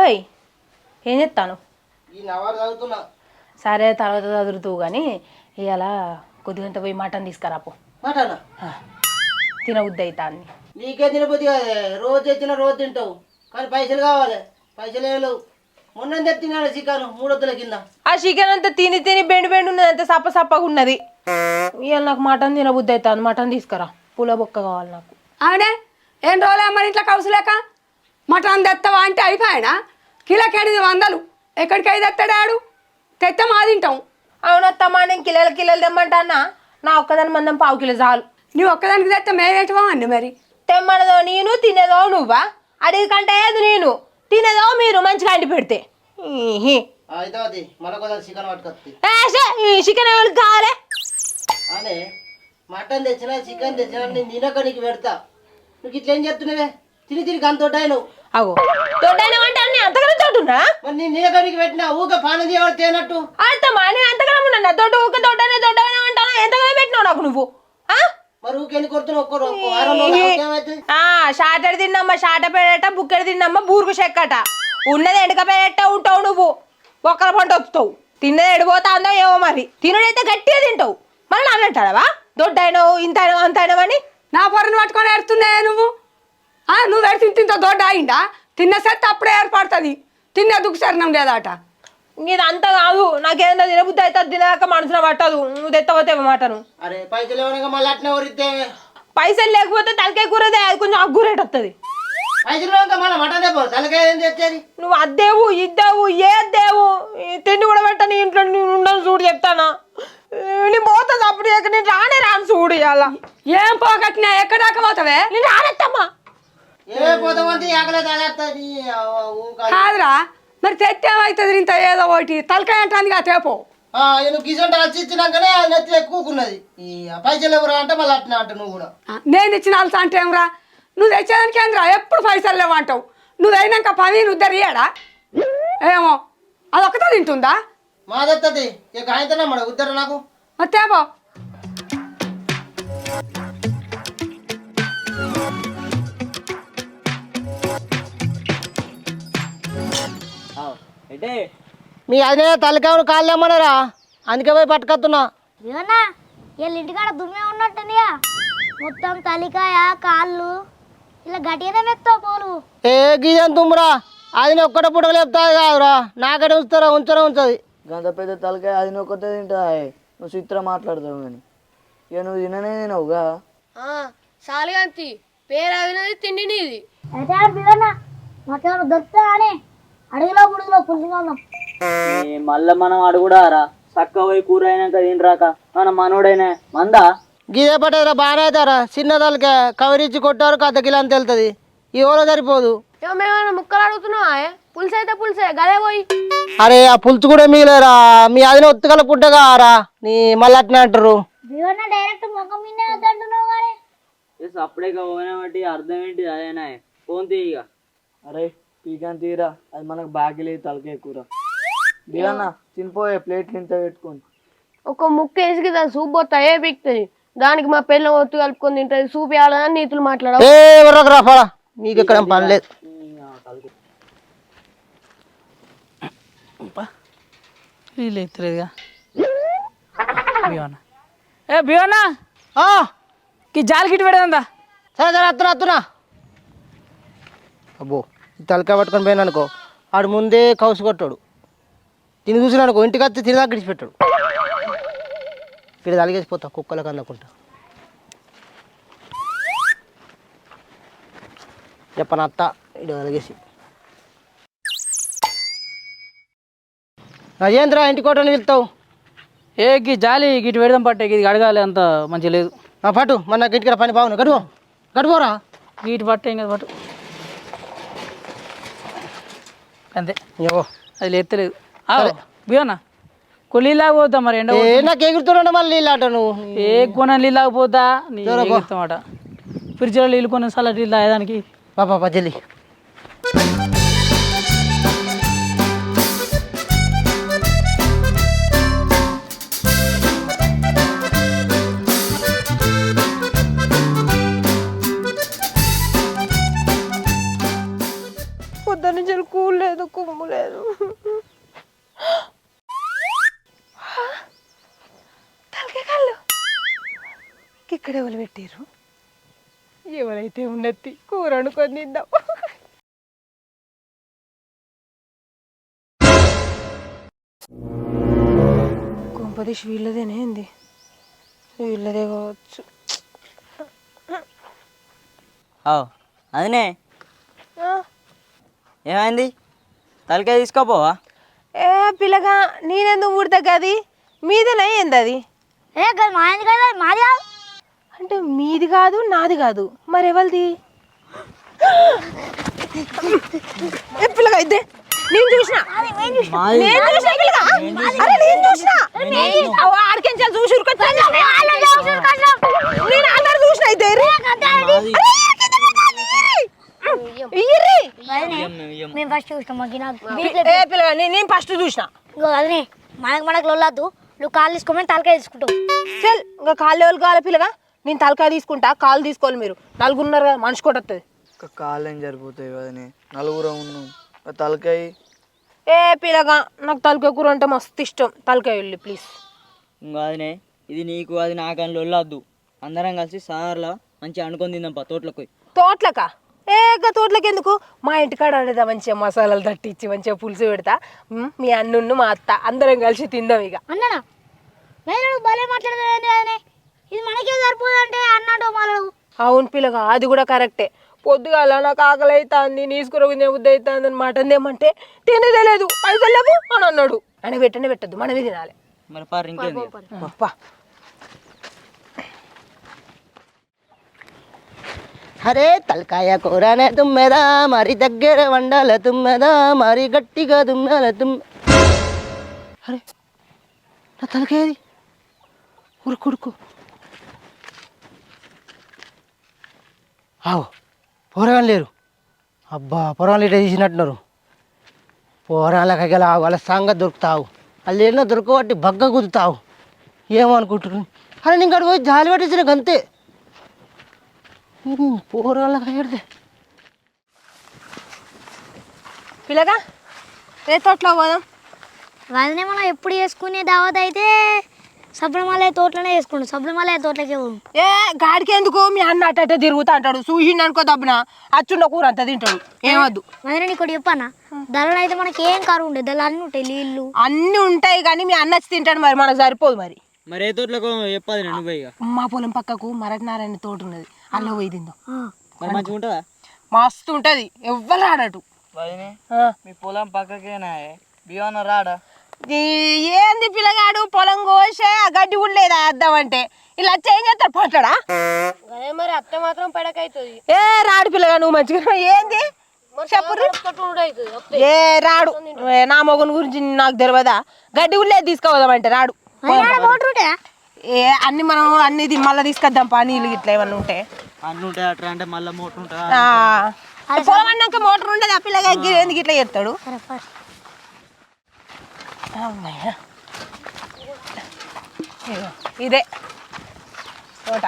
ఓయ్ ఏం చెప్తాను ఈ నవారు చదువుతున్నా. సరే తర్వాత చదువుతూ కానీ ఇవాళ కొద్దిగంట పోయి మటన్ తీసుకురాపో. మటనా? తినబుద్ధి అవుతాన్ని. నీకే తినబుద్ధి కాదే, రోజు తెచ్చిన రోజు తింటావు, కానీ పైసలు కావాలి. పైసలు ఏం లేవు. మొన్న తెచ్చినాడు చికెన్ 3 వద్దుల కింద. ఆ చికెన్ అంతా తిని తిని బెండు బెండు ఉన్నది, అంత సప్ప సప్పగా ఉన్నది. ఇవాళ నాకు మటన్ తినబుద్ధి అవుతుంది, మటన్ తీసుకురా. పూల బొక్క కావాలి నాకు. అవునే ఏం రోజులే మరి ఇంట్లో కౌసులేక మటన్ తెస్తావా అంటే అయిపోయానా? కిలోకి 800. ఎక్కడికి 5 తెస్తాడాడు? తెత్త మా తింటాం. అవునత్తమ్మా, నేను కిలోలు తెమ్మంటానా? నా ఒక్కదాని మందం 1/2 కిలో చాలు. నువ్వు ఒక్కదానికి తెస్తే మేమేటవా అండి మరి? తెమ్మనదో నేను, తినేదో నువ్వా? అడిగి కంటే ఏది నేను, తినేదో మీరు. మంచిగా అండి పెడితే అయితే మరొక చికెన్ పట్టుకొచ్చి చికెన్ ఎవరికి కావాలి? అనే మటన్ తెచ్చినా చికెన్ తెచ్చినా నేను తినక నీకు పెడతా. నువ్వు ఇట్లా ఏం చెప్తున్నావే? తిని తిరిగి అంతొడ్డాయిను. అగో తోటైన అంటే అన్ని అంతగానే తోటున్నా? మరి నేను నినక నీకు పెట్టినా ఊక పాన తీయవాడు తేనట్టు. అర్థమా? నేను అంతగానే ఉన్నా తోట ఊక తోటనే అంటాను. ఎంతగానే పెట్టినావు నాకు నువ్వు? మరి ఊకెళ్ళి కొడుతున్నావు. ఒక్కరు వారం రోజులు షాటెడ్ తిన్నమ్మ షాట పేడట, బుక్కెడు తిన్నమ్మ బూరుకు చెక్కట. ఉన్నది ఎండక పేడట ఉంటావు నువ్వు. ఒక్కల పంట వస్తావు. తిన్నది ఎడిపోతా అందో ఏమో మరి. తినడైతే గట్టిగా తింటావు. మళ్ళీ నన్ను అంటాడవా దొడ్డైనవు ఇంతైనవు అంతైనవు అని? నా పొరను పట్టుకొని ఏడుతుందే నువ్వు. నువ్వు ఎడు తింత దొడ్డ అయిందా? తిన్న సెట్ అప్పుడే ఏర్పడుతుంది. తినే దుక్కు సరణం లేదాట. ఇది అంత కాదు, నాకేందో తినబుద్ధి అవుతుంది. తినక మనసులో పట్టదు. నువ్వు తెత్తపోతే మాటను. అరే పైసలు ఎవరైనా మళ్ళీ అట్నే ఊరితే. పైసలు లేకపోతే తలకాయ కూరదే, అది కొంచెం అగ్గురేట్ వస్తుంది. పైసలు మళ్ళీ మటన్ తెపో, తలకాయ ఏం తెచ్చేది? నువ్వు అద్దేవు ఇద్దేవు ఏద్దేవు, తిండి కూడా పెట్టని ఇంట్లో ఉండను చూడు చెప్తానా. నీ పోతుంది అప్పుడు నేను రాను చూడు. ఇవాళ ఏం పోగట్టినా ఎక్కడాక పోతావే? నేను రానెత్తమ్మా. ఏ పోతామంటే ఎగలేదు అదేస్తుంది. కాదురా మరి తెత్తేమవుతుంది? ఇంత ఏదో ఒకటి తలకాయ అంటాను కా తేపో. నువ్వు గిజంట వచ్చి ఇచ్చినాకనే అది నెత్తి ఎక్కువకున్నది. ఈ పైసలు ఎవరు అంటే మళ్ళీ అట్నే అంట. నువ్వు కూడా నేను ఇచ్చిన వాళ్ళ అంటే ఏమరా? నువ్వు తెచ్చేదానికి ఏంద్రా ఎప్పుడు పైసలు లేవంటావు? నువ్వు అయినాక పని నువ్వు ఇద్దరియాడా ఏమో? అదొక్కటే తింటుందా? మాదెత్తది ఇక ఆయనతోనే మన ఉద్దరు నాకు. మరి తేపో. మీ అదే తలకాయను కాళ్ళు ఏమన్నారా? అందుకే పోయి పట్టుకొస్తున్నా. ఏమన్నా వీళ్ళ ఇంటికాడ దుమ్మే ఉన్నట్టుందిగా. మొత్తం తలికాయ కాళ్ళు ఇలా గట్టిగానే మెక్తావు పోలు. ఏ గీజన్ తుమ్మురా, అది ఒక్కట పుట్టలు చెప్తాది కాదురా. నాకడే ఉంచుతారా? ఉంచది. గంత పెద్ద తలకాయ అది ఒక్కటే తింటా. నువ్వు చిత్రం మాట్లాడతావు కానీ ఇక నువ్వు తిననే తినవుగా. సాలిగాంతి పేరు అవినది తిండి నీది. అయితే బిగన్నా మాకేమైనా దొరుకుతా అని అడవిలో పుడుగులో పులుసుకుందాం. మళ్ళా మనం అడుగుడారా? చక్క పోయి కూర అయినాక తినరాక మన మనోడైనా మందా గీదే పట్టదురా, బాగానే అవుతారా. చిన్న తలకాయ కవరించి కొట్టారు, అర్ధ కిలో అని తెలుతుంది. ఈ ఓలో సరిపోదు. మేమేమైనా ముక్కలు అడుగుతున్నావా? పులుసు అయితే పులుసే గదే పోయి. అరే ఆ పులుసు కూడా మిగిలేరా. మీ అదిన ఒత్తుకల పుట్టగా రా. నీ మళ్ళీ అట్నే అంటారు. బిగన్నా డైరెక్ట్ ముఖం మీదే వద్దంటున్నావు కానీ అప్పుడే పోయినా బట్టి అర్థం ఏంటి? అదేనా ఫోన్ తీయగా. అరే పీకాన్ తీరా, అది మనకు బాగా లేదు తలకాయ కూర. దిగన్నా తినిపోయే ప్లేట్లు ఇంత పెట్టుకొని. ఒక ముక్క వేసికి దాని సూప్ పోతా ఏ పీక్తుంది. దానికి మా పిల్లలు ఒత్తు కలుపుకొని తింటుంది. సూప్ వేయాలని నీతులు మాట్లాడవు. రాఫా నీకు ఎక్కడ పని లేదు. వీళ్ళు ఎత్తలేదుగా. బియోనా ఏ బియోనా జాలి గిట్టి పెడదా? సరే సరే అత్తునా. అబ్బో తలకాయ పట్టుకొని పోయినా అనుకో, ఆడు ముందే కౌసు కొట్టాడు. తిని చూసిన అనుకో ఇంటికి వచ్చి తినేదాకా విడిచిపెట్టాడు. ఇక్కడ తలిగేసిపోతా కుక్కలకు అందకుండా. చెప్పను అత్త ఇటు తలిగేసి. రాజేంద్ర ఇంటి కోటని వెళ్తావు? ఏ గీ జాలి గిట్టి పెడదాం పట్టే, ఇది అడగాలి అంత మంచిగా లేదు. పట్టు మన ఇంటికి పని బాగుంది. గడుపోరా గీటి పట్టే ఇంకా పట్టు అంతే. అది ఎత్తలేదు. బియోనా నీళ్ళగా పోతా మరి ఎండ నాకు ఎగురుతున్నాడు మళ్ళీ నీళ్ళు ఆట. నువ్వు ఏ కొన నీళ్ళగా పోతా నీళ్ళమాట. ఫ్రిడ్జ్లో నీళ్ళు కొన్ని సార్లు నీళ్ళు తాగడానికి. పాపా జల్లి. నుంచి కూల్ లేదు కుమ్ము లేదు. తలకాయ కళ్ళు ఇక్కడ ఎవరు పెట్టారు? ఎవరైతే ఉన్నది కూర వండుకొని తిందాం. కొంపదీసి వీళ్ళదేనే ఏంది? వీళ్ళదే కావచ్చు. అదినే ఏమైంది? తలకాయ తీసుకోపోవా? ఏ పిల్లగా నేనెందుకు ఊడతా గది మీదేనా ఏంది అది? ఏ కాదు మాది కదా మాది కాదు. అంటే మీది కాదు నాది కాదు మరి ఎవరిది? ఏ పిల్లగా ఇద్దే నేను చూసినా పిల్లగా. అరే నేను చూసినా ఆడికెంచాలి చూసి నేను అందరు చూసిన అయితే మేము ఫస్ట్ చూసినాం మాకు నాకు ఏ పిల్లగా నేను ఫస్ట్ చూసిన. ఇంకో అదనే మనకు లొల్లద్దు. నువ్వు కాళ్ళు తీసుకోమని తలకాయ తీసుకుంటావు. చల్ ఇంకా కాళ్ళు ఎవరు కావాలి పిల్లగా? నేను తలకాయ తీసుకుంటా, కాళ్ళు తీసుకోవాలి. మీరు నలుగురున్నారు కదా, మనిషి కూడా వస్తుంది. కాళ్ళు ఏం సరిపోతాయి కదనే, నలుగురు ఉన్నాం. తలకాయ ఏ పిల్లగా నాకు తలకాయ కూర అంటే మస్తు ఇష్టం. తలకాయ వెళ్ళి ప్లీజ్. ఇంకా అదినే ఇది నీకు అది నాకని లొల్లద్దు. అందరం కలిసి సార్లా మంచిగా అనుకొని తిందాం తోటలోకి పోయి. తోటలకా? ఏగా తోటలకి ఎందుకు? మా ఇంటికాడ ఆడేదా మంచిగా మసాలాలు తట్టించి మంచిగా పులుసు పెడతా. మీ అన్నున్ను మా అత్త అందరం కలిసి తిందాం. ఇక అన్నానా నేను భలే మాట్లాడదే. ఇది మనకే సరిపోదంటే అన్నాడు మళ్ళీ. అవును పిల్లగా అది కూడా కరెక్టే. పొద్దుగాల నాకు ఆకలి అవుతుంది, నీసుకురగుందే బుద్ధి అవుతుంది అని మటన్ ఏమంటే తినేదే లేదు, పైసలు లేవు అని అన్నాడు. అని పెట్టనే పెట్టద్దు, మనమే తినాలి. మరి పారు ఇంకేంది? పా. అరే తలకాయ కూరనే తుమ్మెదా, మరి దగ్గర వండాల తుమ్మెదా, మరి గట్టిగా తుమ్మాల అరే నా తలకాయది ఉరుకుడుకు. ఆవు పోరగాలు లేరు. అబ్బా పొరగాలు ఇట్లా తీసినట్టున్నారు. పోరాళ్ళకి గల వాళ్ళ సంగతి దొరుకుతావు, వాళ్ళు ఎన్నో దొరకబట్టి బగ్గ కుదుతావు. ఏమనుకుంటున్నాను? అరే నేను అక్కడ పోయి జాలి పట్టించిన గంతే. పోరాళ్ళకి అయ్యడితే పిల్లగా ఏ తోటలో పోదాం? వాళ్ళనే మనం ఎప్పుడు చేసుకునే దావత్ అయితే సబ్రమాలయ తోటలోనే చేసుకుంటాం. సబ్రమాలయ తోటలోకి పోదాం. ఏ గాడికి ఎందుకు? మీ అన్న అట్ట తిరుగుతా అంటాడు, చూసిండు అనుకో దబ్బున అచ్చుండ కూర అంతా తింటాడు. ఏమద్దు. మరి నీకు ఒకటి చెప్పానా, దళలో అయితే మనకి ఏం కారు ఉండేది. దళ అన్నీ ఉంటాయి, నీళ్ళు అన్నీ ఉంటాయి కానీ మీ అన్న వచ్చి తింటాడు, మరి మనకు సరిపోదు. మరి ఏ తోటలోకి చెప్పాలి నువ్వు? ఇక మా పొలం పక్కకు మరనారాయణ తోట ఉన్నది, అల్ల పోయి తిందాం. మరి మంచిగా ఉంటుందా? మస్తు ఉంటది, ఎవ్వరు రాడటు. మీ పొలం పక్కకేనా బియ్యం రాడా? ఏంది పిల్లగాడు పొలం కోసే ఆ గడ్డి కూడా లేదా వేద్దామంటే ఇలా ఏం చేస్తాడు పట్టడా? మరి అత్త మాత్రం పడకైతుంది. ఏ రాడు పిల్లగా, నువ్వు మంచిగా ఏంది చెప్పు. ఏ రాడు, నా మొగన్ గురించి నాకు తెలియదా? గడ్డి కూడా లేదు తీసుకోవదామంటే రాడు. ఏ అన్ని మనం అన్ని మళ్ళీ తీసుకొద్దాం పా, నీళ్ళు ఇట్లా ఏమన్నా ఉంటే. అన్ని ఉంటాయి అట్లా అంటే మళ్ళీ మోటార్ ఉంటా. పొలం అన్నాక మోటార్ ఉండదు, ఆ పిల్లగా ఎందుకు ఇట్లా చేస్తాడు? ఇదే తోట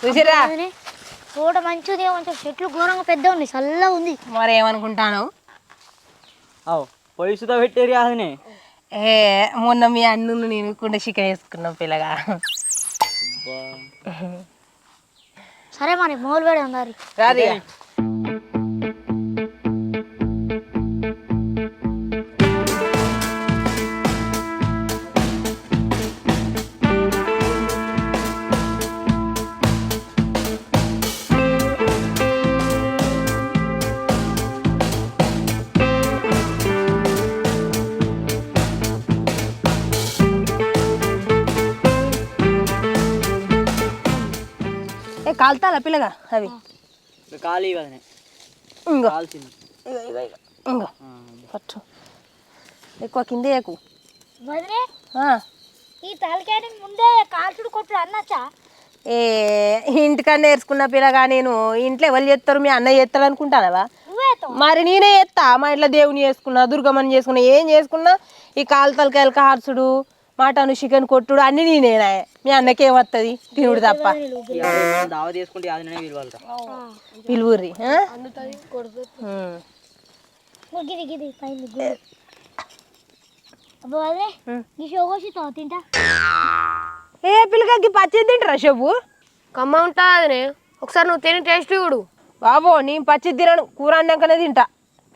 చూసిరా. తోట మంచిది, మంచిగా చెట్లు ఘోరంగా పెద్ద ఉంది, చల్లగా ఉంది. మరి ఏమనుకుంటాను? పొయ్యిసుతో పెట్టేరి అదినే. ఏ మొన్న మీ అన్ను నేను కుండ చికెన్ వేసుకున్నాం పిల్లగా. సరే మరి మొదలు పెడదాం దారి. రాది కాలుతాలా పిల్లగా అవి ఖాళీ కదనే ఇంకో కాల్చింది. ఇంకో పట్టు ఎక్కువ కిందే ఎక్కువ. వదిలే ఈ తలకాయని ముందే కాల్చుడు కొట్టుడు అన్నచ్చా? ఏ ఇంటికన్నా నేర్చుకున్న పిల్లగా, నేను ఇంట్లో ఎవరు చేస్తారు? మీ అన్నయ్య చేస్తాడు అనుకుంటానవా? మరి నేనే చేస్తా. మా ఇంట్లో దేవుని చేసుకున్నా, దుర్గమ్మని చేసుకున్నా, ఏం చేసుకున్నా ఈ కాలు తలకాయలు కార్చుడు మటన్ చికెన్ కొట్టుడు అన్ని నేనేనా మీ అన్నకేమత్తది తినుడు తప్ప దావ తీసుకుంటే అది వీలు పిలువుర్రి గిది గిది పైన అబ్బో అదే ఈ షోగోసి తింటా ఏ పిల్లకి పచ్చి తింటారా చెప్పు కమ్మ ఉంటుంది అదినే ఒకసారి నువ్వు తిని టేస్ట్ చూడు బాబో నేను పచ్చి తినను కూర అన్నాకనే తింటా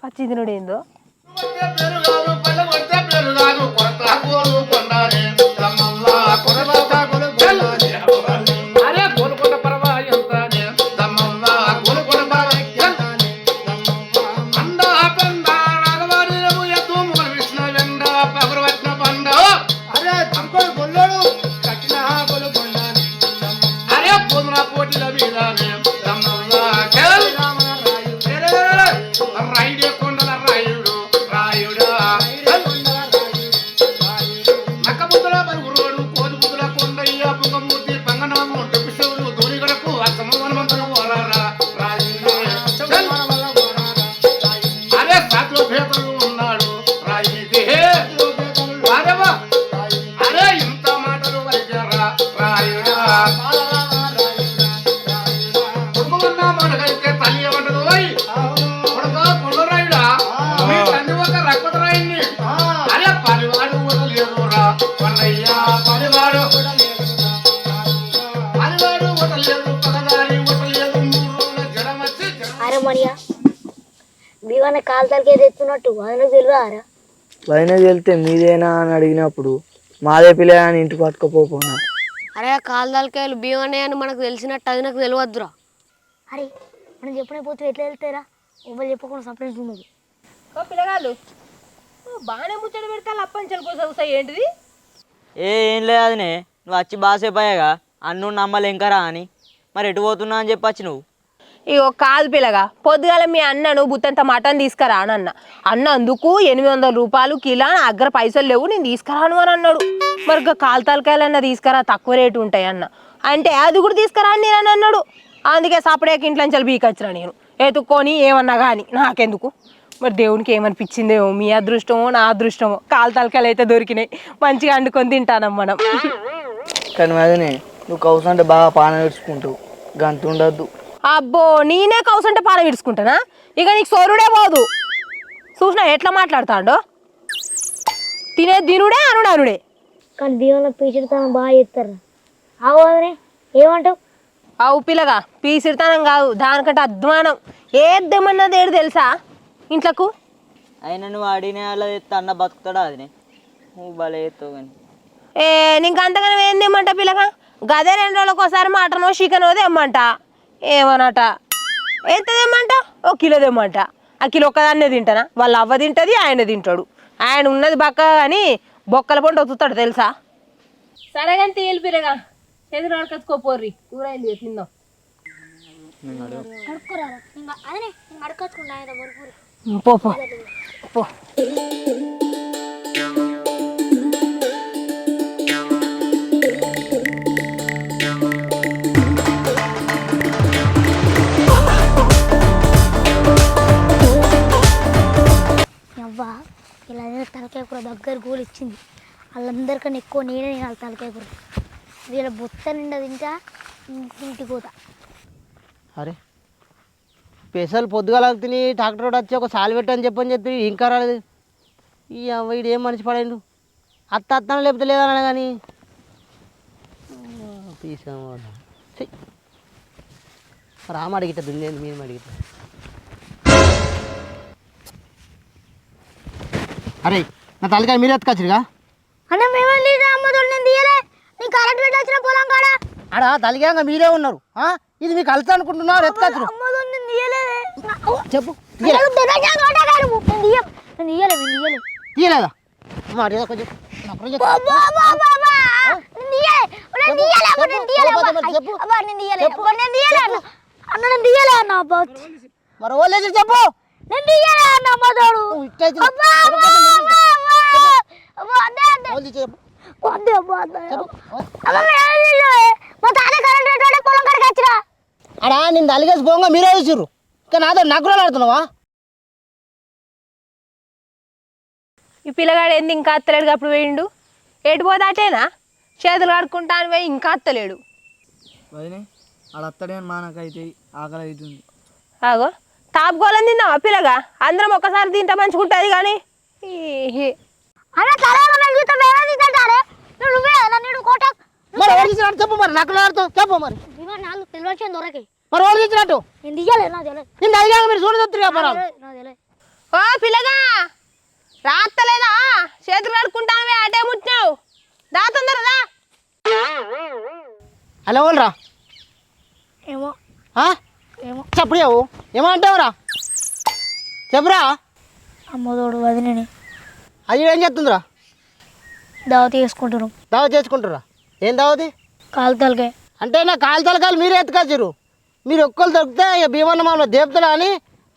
పచ్చి తినుడు ఏందో అరే మనియా బీవన్న కాలుతాలకే తెస్తున్నట్టు అది తెలియదారా పైన వెళ్తే మీదేనా అని అడిగినప్పుడు మాదే పిల్ల అని ఇంటికి పట్టుకపోనా. అరే కాలుదాలకాయలు బియ్యం అని మనకు తెలిసినట్టు అది నాకు తెలియద్దురా. అరే మనం చెప్పిన పోతే ఎట్లా వెళ్తారా ఎవరు చెప్పకుండా సపరేట్ ఉన్నది ఓ పిల్లగాళ్ళు బాగానే ముచ్చట పెడతా అప్పంచలు కోసం ఏంటిది ఏం లేదు అదినే నువ్వు వచ్చి బాసేపోయాగా అన్ను నమ్మలు ఎంకరా అని మరి ఎటు పోతున్నా అని చెప్పొచ్చు నువ్వు. ఇగో కాదు పిల్లగా పొద్దుగాల మీ అన్నను బుత్తంత మటన్ తీసుకురా అని అన్న అందుకు 800 రూపాయలు కిలో నా దగ్గర పైసలు లేవు నేను తీసుకురాను అని అన్నాడు. మరి కాలు తలకాయలన్నా తీసుకురా తక్కువ రేటు ఉంటాయి అన్న అంటే అది కూడా తీసుకురా అని నేను అన్నాడు. అందుకే సపరేట్ ఇంట్లో బీకొచ్చినా నేను ఎత్తుక్కొని ఏమన్నా కానీ నాకెందుకు మరి దేవునికి ఏమనిపించిందేమో మీ అదృష్టమో నా అదృష్టమో కాలు తలకాయలు అయితే దొరికినాయి మంచిగా వండుకొని తింటానం మనం. కానీ అదినే నువ్వు కౌసు అంటే బాగా పాన విడుచుకుంటావు గంత ఉండద్దు. అబ్బో నేనే కౌసంటే పాన విడుచుకుంటానా ఇక నీకు సోరుడే పోదు చూసినా ఎట్లా మాట్లాడతాడో తినే దినుడే అనుడే అనుడే కానీ దీవెన పీచుడుతాను బాగా చేస్తారు అవనే ఏమంటావు అవు పిల్లగా పీసిడతానం కాదు దానికంటే అధ్వానం ఏద్దేమన్నది ఏడు తెలుసా ఇంట్లకు అయినా నువ్వు అడిగిన వాళ్ళ ఎత్తే అన్న బతుకుతాడా అదినే నువ్వు భలే ఎత్తావు కానీ. నీకు అంతగానే ఏం తెమ్మంట పిల్లగా గదే 2 రోజులకు ఒకసారి మటనో చికెనో తెమ్మంట ఏమన్నట ఎంత తెమ్మంట 1 కిలో తెమ్మంట ఆ కిలో ఒక్కదాన్నే తింటానా వాళ్ళ అవ్వ తింటుంది ఆయన తింటాడు ఆయన ఉన్నది బక్క కానీ బొక్కల పంట వత్తుతాడు తెలుసా. సరే కానీ తీయాలి పిల్లగా ఎదురు అడకచ్చుకోపోర్రి కూర అయింది తిందాం. కడుక్కోరా అదే అడకొచ్చుకున్నా పో పో పో అవ్వా ఇలా తలకాయ కూర దగ్గర గోలు ఇచ్చింది వాళ్ళందరికన్నా ఎక్కువ నేనే తినాలి తలకాయ కూర వీళ్ళ బొత్త నిండా తింటా ఇంటికి పోతా. అరే స్పెషల్ పొద్దుగాల తిని డాక్టర్ వాడు వచ్చి ఒక సాలు పెట్టని చెప్పి ఇంకా రాలేదు. ఈ వీడు ఏం మనిషి పడాడు అత్తను లేకపోతే లేదన్నా కానీ తీసాము రామ అడిగిట దున్నేది మేము అడిగిట. అరే నా తలకాయ మీరు ఎత్తుకొచ్చుగా అన్న మేమే అమ్మతోడు నేను తీయలే నీ కరెంట్ పెట్టి వచ్చిన పొలం కాడ ఆడ తలిగాక మీరే ఉన్నారు ఇది మీకు కలిసి అనుకుంటున్నారు ఎత్తుకొచ్చు అమ్మతోడు నేను తీయలేదే చెప్పు తీయలేదా మాట కొంచెం మరి ఓ లేదు చెప్పు అడా నేను తలిగేసి పోగా మీరే చూసిర్రు ఇంకా నాతో నాకు కూడా ఆడుతున్నావా. ఈ పిల్లగాడు ఏంది ఇంకా అత్తలేడు అప్పుడు వేయండు ఎటు పోదాటేనా చేతులు కడుక్కుంటాను పోయి ఇంకా అత్తలేడు. వదినే ఆడ అత్తడే మానకైతే ఆకలి అవుతుంది. ఆగో తాపుకోవాలని తిన్నావా పిల్లగా? అందరం ఒక్కసారి తింటా మంచుకుంటుంది కానీ మరి ఎవరు తీసినట్టు చెప్పు, మరి నాకు చెప్పు, మరి నాకు తెలియదు దొరకే మరి ఎవరు తీసినట్టు నేను దియ్యలేదు, నాకు తెలియదు, నేను అడిగా మీరు చూడదొత్తుగా పొరాలు. నాకు తెలియదు. ఓ పిల్లగా రాత్తలేదా? చేతులు కడుక్కుంటాను అటే ముట్టినావు, దా తొందరదా. అలా వాళ్ళరా ఏమో ఏమో చెప్పు ఏమంటావురా చెప్పురా. అమ్మదోడు వదినని అది ఏం చేస్తుందిరా? దావతి వేసుకుంటున్నాం. దావ చేసుకుంటారా? ఏం దావతి? కాలు తలకే అంటే నా కాలు తలకాలు మీరే ఎత్తుకొచ్చిర్రు. మీరు ఒక్కరు దొరికితే ఇక భీమన్న మామూలు దేపుతలా అని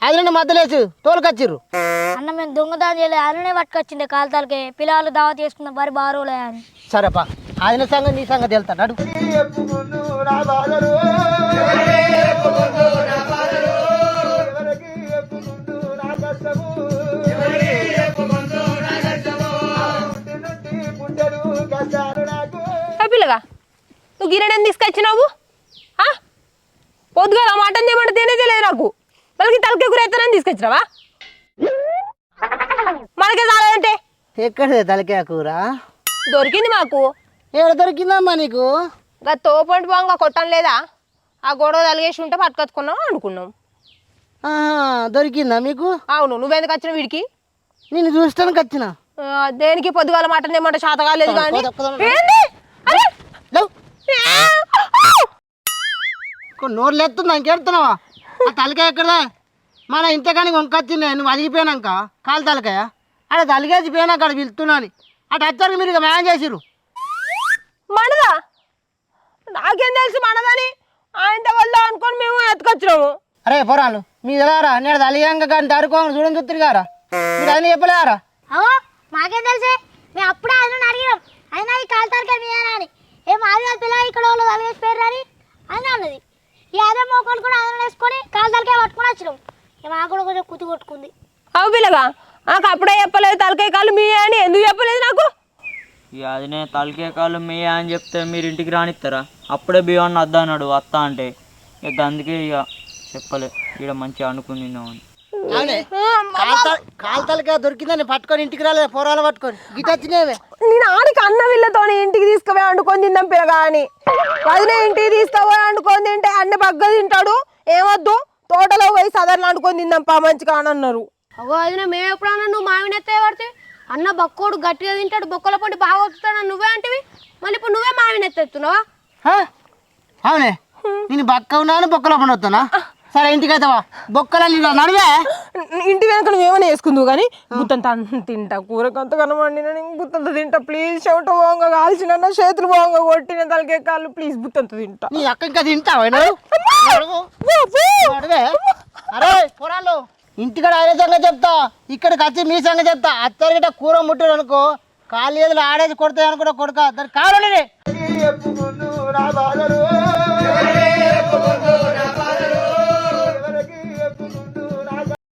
అది మధ్యలేసి తోలుకొచ్చిర్రు. అన్న మేము దొంగదాని చేయలేదు, అన్ననే పట్టుకొచ్చిండే కాలు తలకే. పిల్లలు దావతి వేసుకున్న బరి బారోలే అని. సరేపా ఆయన సంగతి నీ సంగతి వెళ్తాడు అడు. పిల్లగా నువ్వు గిన్నెని తీసుకొచ్చినావు? పొద్దుగా మటన్ చేయమంటే తినేదే లేదు నాకు. మళ్ళీ తలకే కూర ఎత్తానని తీసుకొచ్చినావా? మనకే చాలంటే ఎక్కడే తలకాయ కూర? దొరికింది మాకు. ఎక్కడ దొరికిందమ్మా నీకు? ఇంకా తోపంటి బాగా కొట్టం లేదా? ఆ గొడవ తలిగేసి ఉంటే పట్టుకొచ్చుకున్నాం అనుకున్నాం. దొరికిందా మీకు? అవును. నువ్వెందుకు వచ్చిన వీడికి? నేను చూస్తానికి వచ్చిన. దేనికి పొద్దుగాల మటన్ చేయమంటే శాత కాలేదు కానీ నోట్లు ఎత్తుందా ఇంకెడుతున్నావా? ఆ తలకాయ ఎక్కడదా? మన ఇంతకాని వంకొచ్చింది నువ్వు అలిగిపోయినాక కాలు తలకాయ అక్కడ తలిగేసి పోయినాక అక్కడ పిలుస్తున్నాను. అటు వచ్చారు మీరు ఇక మ్యాన్ చేసిర్రు. మనదా? నాకేం తెలుసు మనదని. ఆయనతో వెళ్దాం అనుకొని మేము ఎత్తుకొచ్చినాము. అరే పొరాలు మీరు ఎలారా? నేను తలిగాక కానీ తరుకోమని చూడని చూస్తారు కారా? మీరు ఆయన చెప్పలేరా? అవో మాకేం తెలిసే, మేము అప్పుడే ఆయన అడిగినాం. అయినా ఈ కాలు తలకే మీనా అని. ఏం ఆది పిల్ల ఇక్కడ వాళ్ళు తలగేసి పేరు అని ఆయన అన్నది. ఈ అదే మోకాలు కూడా ఆయన వేసుకొని కాలు తలకే పట్టుకొని వచ్చినాం. మాకు కూడా కొంచెం కుతి కొట్టుకుంది. అవు పిల్లగా నాకు అప్పుడే చెప్పలేదు తలకాయ కాళ్ళు మీ అని. ఎందుకు చెప్పలేదు నాకు? ఇక అది నేను తలకే కాళ్ళు మీ అని చెప్తే మీరు ఇంటికి రానిస్తారా? అప్పుడే బియ్యాన్ని వద్దా అన్నాడు అత్త అంటే. ఇక అందుకే ఇక చెప్పలే, ఇక్కడ మంచిగా అనుకుని తిన్నామని. కాలు తలకాయ దొరికిందని పట్టుకొని ఇంటికి రాలేదు పొరాలు పట్టుకొని గిట వచ్చినేవే. నేను ఆడికి అన్న వీళ్ళతో ఇంటికి తీసుకుపోయి వండుకొని తిన్నాం పిల్లగా అని. వదిలే ఇంటికి తీసుకుపోయి వండుకొని తింటే అన్న బగ్గ తింటాడు. ఏమొద్దు తోటలో పోయి సాధారణ వండుకొని తిందాం పా మంచిగా అని అన్నారు. అగో అది మేము ఎప్పుడన్నా నువ్వు మామిడి ఎత్తే పడితే అన్న బక్కోడు గట్టిగా తింటాడు, బొక్కల పొంటి బాగా వస్తాడు నువ్వే అంటివి. మళ్ళీ ఇప్పుడు నువ్వే మామిడి ఎత్తెత్తున్నావా? అవునే నేను బక్క ఉన్నాను బొక్కలో పని వస్తానా? సరే ఇంటికి అవుతావా? బొక్కల నడివే ఇంటి వెనక నువ్వేమైనా వేసుకుందువు కానీ గుత్తంత తింటా. కూరకంత కనమండిన గుత్తంత తింటా. ప్లీజ్ చెవిట పోంగా కాల్చిన చేతులు పోంగా కొట్టిన తలకే కాళ్ళు ప్లీజ్ గుత్తంత తింటా. నీ అక్క ఇంకా తింటావా? అరే పొరాలు ఇంటికాడ ఆయన సంగతి చెప్తా, ఇక్కడికి వచ్చి మీ సంగతి చెప్తా. అత్తరిగిట కూర ముట్టాడు అనుకో కాళ్ళు ఏదులు ఆడేసి కొడతాయి అనుకుంటా కొడుక దాని కావాలని